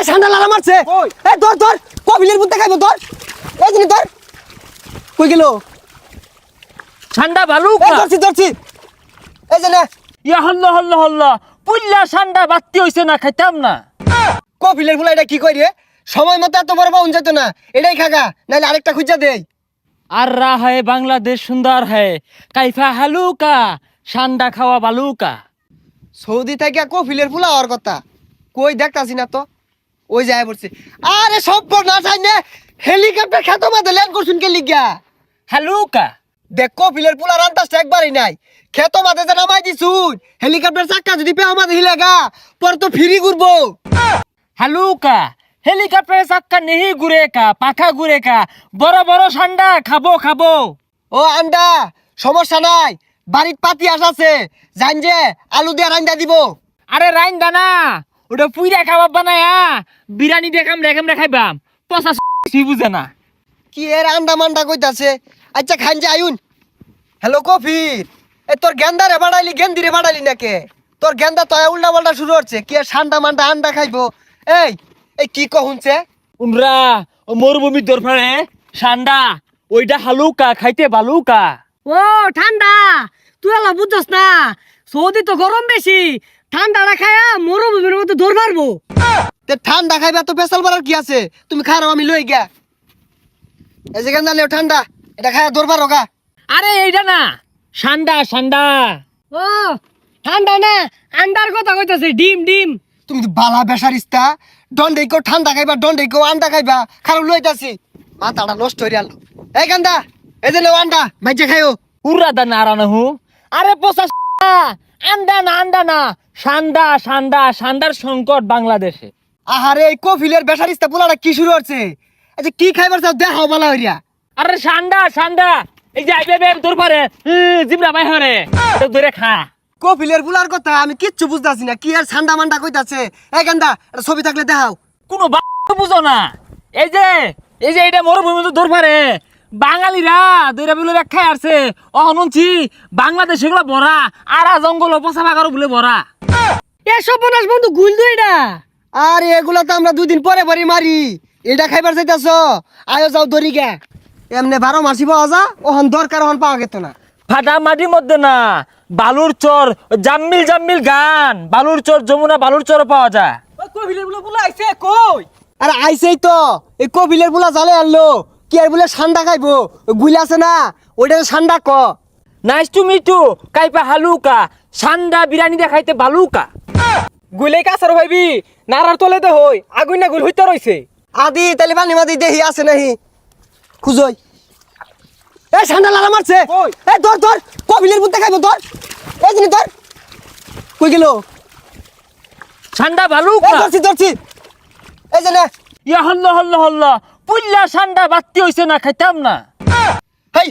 এই ঠান্ডা লাগা মারছে এই ধর ধর কপিলের বুতে খাইবো ধর এই জিনি ধর কই গেল ঠান্ডা ভালো এই ধরছি ধরছি এই যে না ইয়া হল্লা হল্লা হল্লা পুল্লা ঠান্ডা বাত্তি হইছে না খাইতাম না কপিলের ফুলা এটা কি কই রে সময় মতো এত বড় পাউন যেত না এটাই খাগা নাইলে আরেকটা খুঁজা দেই আর রা হ্যায় বাংলাদেশ সুন্দর হ্যায় কাইফা হালুকা ঠান্ডা খাওয়া বালুকা সৌদি থেকে কপিলের ফুলা হওয়ার কথা কই দেখতাছি না তো ওই যায় পড়ছে আরে সব না চাই না হেলিকপ্টার খেতো মাঝে ল্যান্ড করছুন কে লিগা হালুকা দেখ কপিলের ফুলা রান্তাসটা একবারই নাই খেতো মাঝে যে নামাই দিছুন হেলিকপ্টার চাক্কা যদি পেও মাঝে হিলেগা পর তো ফিরি ঘুরবো হালুকা হেলিকপ্টারে চাক্কা নেহি ঘুরে কা পাখা ঘুরে কা বড় বড় ঠান্ডা খাবো খাবো ও আন্ডা সমস্যা নাই বাড়ির পাতি আছে জান যে আলু দিয়ে রান্দা দিব আরে রাইন দানা ওটা পুইরা খাবার বানায়া বিরিয়ানি দেখাম রেখাম রেখাইবাম পচা বুঝে না কি এর আন্ডা মান্ডা কইতাছে আচ্ছা খান যে আয়ুন হ্যালো কফির এ তোর গেন্দারে বাড়াইলি গেন্দিরে বাড়াইলি নাকে তোর গেন্দা তো উল্টা পাল্টা শুরু হচ্ছে কি আর ঠান্ডা মান্ডা আন্ডা খাইবো এই এই কি কহুনছে উমরা ও মরুভূমির দরফারে ঠান্ডা ওইটা হালুকা খাইতে বালুকা ও ঠান্ডা তুই আলা বুঝছস না সৌদি তো গরম বেশি ঠান্ডাটা খায়া মরুভূমির মতো দৌড় মারবো তে ঠান্ডা খাইবা তো পেশাল বাড়ার কি আছে তুমি খারাও আমি লই গিয়া এই যে গেন্দা লেও ঠান্ডা এটা খায়া দরবার রোগা আরে এইটা না ঠান্ডা ঠান্ডা ও ঠান্ডা না আন্ডার কথা কইতাছে ডিম ডিম তুমি তো বালা বেসারিস্তা দন্ডে কেউ ঠান্ডা খাইবা দন্ডে কেউ আন্ডা খাইবা খারাপ লইতাছি মাথাটা নষ্ট হয়ে গেল এই গান্দা এই যে লেও আন্ডা ভাইজে খাইও উড়া দানা আরানা হু আরে পচা আন্ডা না ঠান্ডা ঠান্ডা ঠান্ডার সংকট বাংলাদেশে আহারে এই কফিলের বেসারিস্তা পোলাটা কি শুরু হচ্ছে আচ্ছা কি খাইবার চাও দেখাও বালা হইয়া আরে ঠান্ডা ঠান্ডা এই যে আইবে তোর পারে জিবরা ভাই হরে তো ধরে খা কফিলের পোলার কথা আমি কিচ্ছু বুঝতাছি না কি আর ঠান্ডা মান্ডা কইতাছে এই গান্দা এটা ছবি থাকলে দেখাও কোনো বুঝো না এই যে এটা মরুভূমি তো ধর পারে বাঙালিরা দইরা বলে ব্যাখ্যা আসছে অহনছি বাংলাদেশ এগুলো ভরা আরা জঙ্গল পচা বাগারও বলে ভরা এসব বনাস বন্ধু গুল দুই না আর এগুলা তো আমরা 2 দিন পরে পরে মারি এটা খাইবার চাইতাছ আয়ো যাও দরি গে এমনি 12 মাসি পাওয়া যা ওহন দরকার ওহন পাওয়া গেত না ফাটা মাটির মধ্যে না বালুর চর জাম্মিল গান বালুর চর যমুনা বালুর চর পাওয়া যায় কবিলের বলে বলে আইছে কই আরে আইছেই তো এই কপিলের পোলা জালে আনলো কি আর বলে ঠান্ডা খাইবো গুলি আছে না ওইটা ঠান্ডা ক নাইস টু মিট ইউ কাইপা হালুকা ঠান্ডা বিরিয়ানি দেখাইতে বালুকা গুলে কাছার ভাইবি নারার তলে দে হই আগুন না গুল হইতে রইছে আদি তাহলে পানি মাদি দেহি আছে নাহি খুঁজই এই ঠান্ডা লাগা মারছে এই ধর ধর কপিলের বুতে খাইবো ধর এই জিনি ধর কই গেল ঠান্ডা এই বালুকা ধরছি ধরছি এই যে না ইয়া হল্লা পুল্লা ঠান্ডা বাত্তি হইছে না খাইতাম না হেই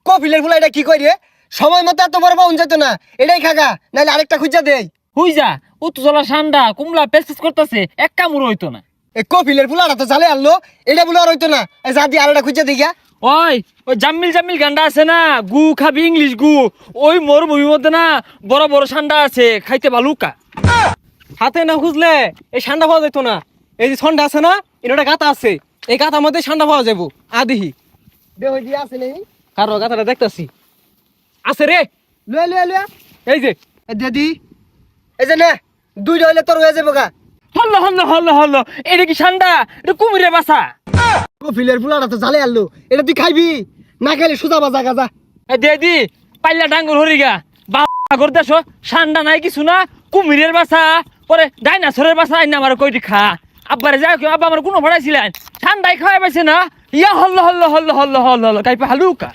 কপিলের ফুলা এটা কি কই রে সময় মতো এত বড় পাউন যেত না এটাই খাগা নাইলে আরেকটা খুঁজা দেই হুই যা উত্তজলা ঠান্ডা কুমলা পেসপেস করতেছে এক কামড় হইতো না এই কপিলের ফুলাটা তো জালে আনলো এটা বলে আর হইতো না এই যা দিয়ে আরেকটা খুঁজা দেই গা ওই জাম্মিল গান্ডা আছে না গু খাবি ইংলিশ গু ওই মরুভূমির মধ্যে না বড় বড় ঠান্ডা আছে খাইতে বালুকা হাতে না খুঁজলে এই ঠান্ডা পাওয়া যেত না এই যে ঠান্ডা আছে না এটা গাতা আছে এই গাতার মধ্যে ঠান্ডা পাওয়া যাবো আদিহি দে হই দিয়া আছে নেই কারো গাতাটা দেখতাছি আছে রে লয়ে লয়ে লয়ে এই যে এই দিদি এই যে না দুইটা হইলে তোর হয়ে যাবো গা হল্ল এটা কি ঠান্ডা এটা কুমিরের বাসা কপিলের ফুলাটা তো জালে আনলো এটা তুই খাইবি না খাইলে সুজা বাজা গাজা দি পাল্লা ডাঙ্গুর হরিগা বাগর দেশ ঠান্ডা নাই কিছু না কুমিরের বাসা পরে ডাইনাসরের বাসা আইনা আমার কইটি খা আব্বারে যাই আব্বা আমার কোনো ভাড়াইছিলেন ঠান্ডায় খাওয়াই পাইছে না ইয়া হল্ল কাইপা হালুকা